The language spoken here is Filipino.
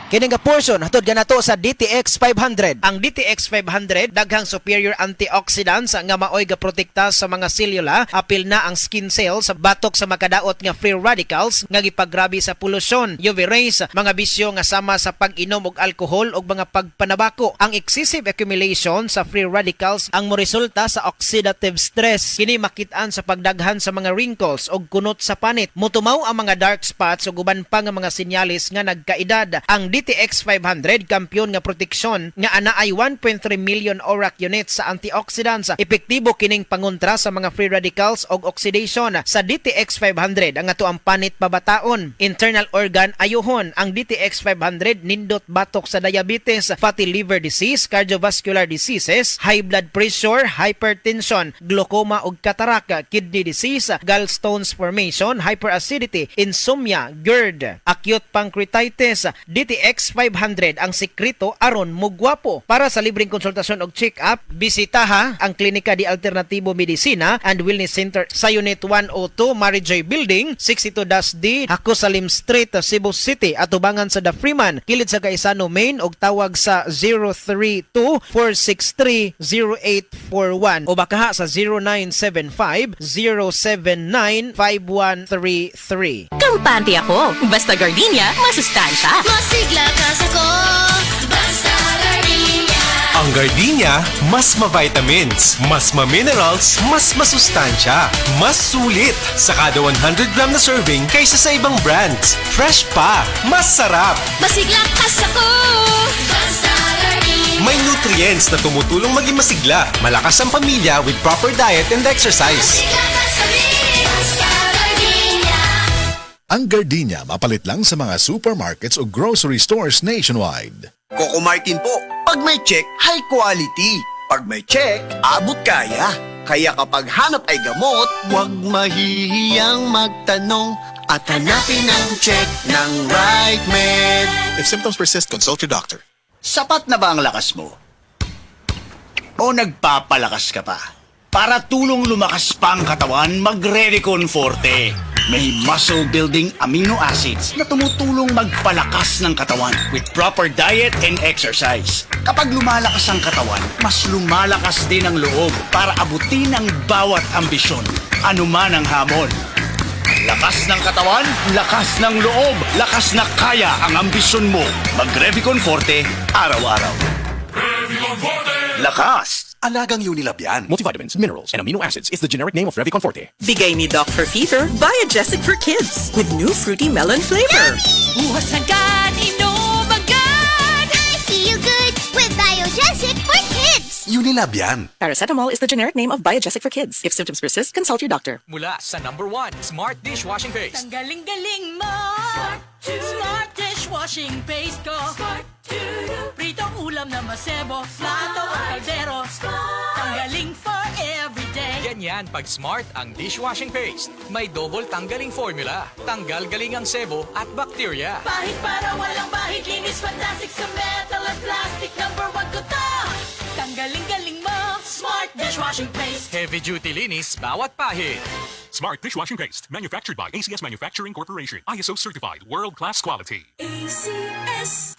Kini nga portion hatod ganato sa DTX 500. Ang DTX 500 daghang superior antioxidants nga maoy gaprotekta sa mga selula, apil na ang skin cells sa batok sa makadaot nga free radicals nga gipagrabi sa polusyon, UV rays, mga bisyo nga sama sa pag-inom og alcohol ug mga pagpanabako. Ang excessive accumulation sa free radicals ang moresulta sa oxidative stress. Kini makit-an sa pagdaghan sa mga wrinkles og kunot sa panit. Mutumaw ang mga dark spots ug uban pa nga mga sinyalis nga nagkaedad. Ang DTX 500 kampiyon nga proteksyon nga anaay 1.3 million ORAC units sa antioxidants. Epektibo kining pangontra sa mga free radicals og oxidation. Sa DTX 500 ang ato ang panit pabataon. Internal organ ayuhon. Ang DTX 500 nindot batok sa diabetes, fatty liver disease, cardiovascular diseases, high blood pressure, hypertension, glaucoma ug cataract, kidney disease, gallstones formation, hyperacidity, insomnia, GERD, acute pancreatitis. DTX 500 ang sekreto aron mugwapo. Para sa libreng konsultasyon og check-up, bisitaha ang Klinika di Alternatibo Medicina and Wellness Center sa Unit 102 Marijoy Building, 62-D, Hakusalim Street, Cebu City, atubangan sa The Freeman, kilid sa Kaisano Main og tawag sa 032-463-0841 o bakaha sa 0975-079-5133. Kampante ako. Basta gardenia, masustansya. Masigla ka sa ko, basta gardenia. Ang gardenia, mas ma-vitamins, mas ma-minerals, mas masustansya, mas sulit sa kada 100 gram na serving kaysa sa ibang brands. Fresh pa, mas sarap. Masigla ka sa ko, basta gardenia. May nutrients na tumutulong maging masigla, malakas ang pamilya with proper diet and exercise. Masigla ka sa basta gardenia. Ang gardenia mapalit lang sa mga supermarkets o grocery stores nationwide. Coco Martin po. Pag may check, high quality. Pag may check, abot kaya. Kaya kapag hanap ay gamot, huwag mahihiyang magtanong at hanapin ang check ng right med. If symptoms persist, consult your doctor. Sapat na ba ang lakas mo? O nagpapalakas ka pa? Para tulong lumakas pa ang katawan, mag-Redicon Forte. May muscle-building amino acids na tumutulong magpalakas ng katawan with proper diet and exercise. Kapag lumalakas ang katawan, mas lumalakas din ang loob para abutin ang bawat ambisyon, anuman ang hamon. Lakas ng katawan, lakas ng loob, lakas na kaya ang ambisyon mo. Mag-Revicon Forte, araw-araw. Revicon Forte! Lakas! Alagang Unilab yan. Multivitamins, minerals, and amino acids is the generic name of Revicon Forte. Bigay ni Doc for Fever, Biogesic for Kids with new fruity melon flavor. Bukas agad, inom agad. I feel good with Biogesic for Kids. Unilab yan. Paracetamol is the generic name of Biogesic for Kids. If symptoms persist, consult your doctor. Mula sa #1 Smart Dishwashing Paste. Ang galing-galing mo. Smart dishwashing paste ko. Pritong ulam na masebo. Plato o kaldero. Tanggaling for everyday. Ganyan pag Smart ang dishwashing paste. May double tanggaling formula. Tanggal galing ang sebo at bakterya. Bahid para walang bahid. Linis fantastic sa metal at plastic. #1 ko to. Tanggaling-galing mo. Smart dishwashing paste. Heavy duty linis bawat pahid. Smart Dishwashing Paste, manufactured by ACS Manufacturing Corporation. ISO certified, world-class quality. ACS.